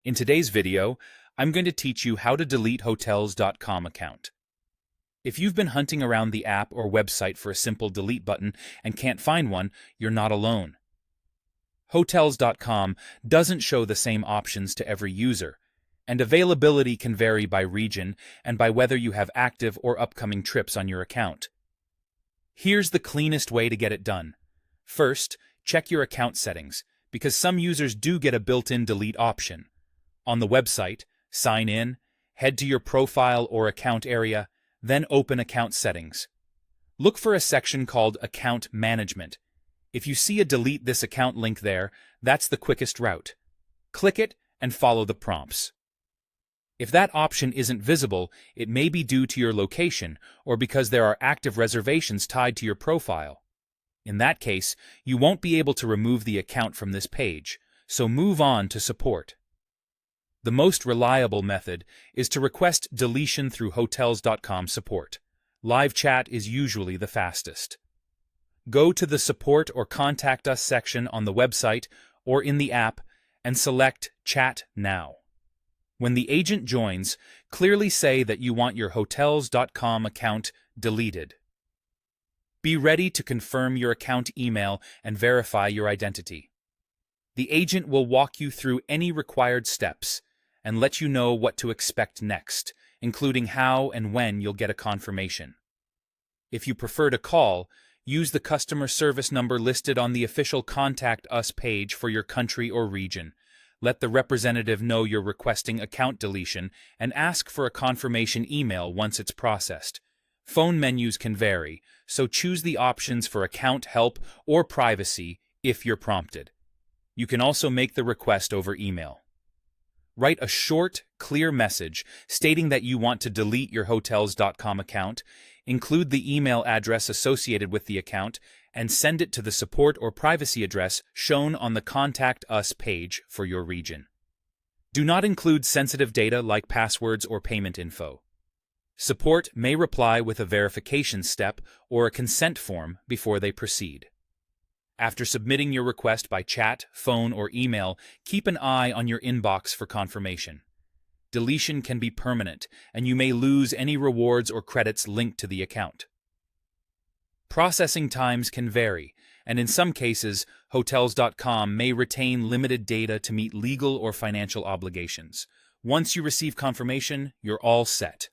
In today's video, I'm going to teach you how to delete Hotels.com account. If you've been hunting around the app or website for a simple delete button and can't find one, you're not alone. Hotels.com doesn't show the same options to every user, and availability can vary by region and by whether you have active or upcoming trips on your account. Here's the cleanest way to get it done. First, check your account settings, because some users do get a built-in delete option. On the website, sign in, head to your profile or account area, then open Account Settings. Look for a section called Account Management. If you see a Delete This Account link there, that's the quickest route. Click it and follow the prompts. If that option isn't visible, it may be due to your location or because there are active reservations tied to your profile. In that case, you won't be able to remove the account from this page, so move on to Support. The most reliable method is to request deletion through Hotels.com support. Live chat is usually the fastest. Go to the Support or Contact Us section on the website or in the app and select Chat Now. When the agent joins, clearly say that you want your Hotels.com account deleted. Be ready to confirm your account email and verify your identity. The agent will walk you through any required steps and let you know what to expect next, including how and when you'll get a confirmation. If you prefer to call, use the customer service number listed on the official Contact Us page for your country or region. Let the representative know you're requesting account deletion and ask for a confirmation email once it's processed. Phone menus can vary, so choose the options for account help or privacy if you're prompted. You can also make the request over email. Write a short, clear message stating that you want to delete your Hotels.com account, include the email address associated with the account, and send it to the support or privacy address shown on the Contact Us page for your region. Do not include sensitive data like passwords or payment info. Support may reply with a verification step or a consent form before they proceed. After submitting your request by chat, phone, or email, keep an eye on your inbox for confirmation. Deletion can be permanent, and you may lose any rewards or credits linked to the account. Processing times can vary, and in some cases, Hotels.com may retain limited data to meet legal or financial obligations. Once you receive confirmation, you're all set.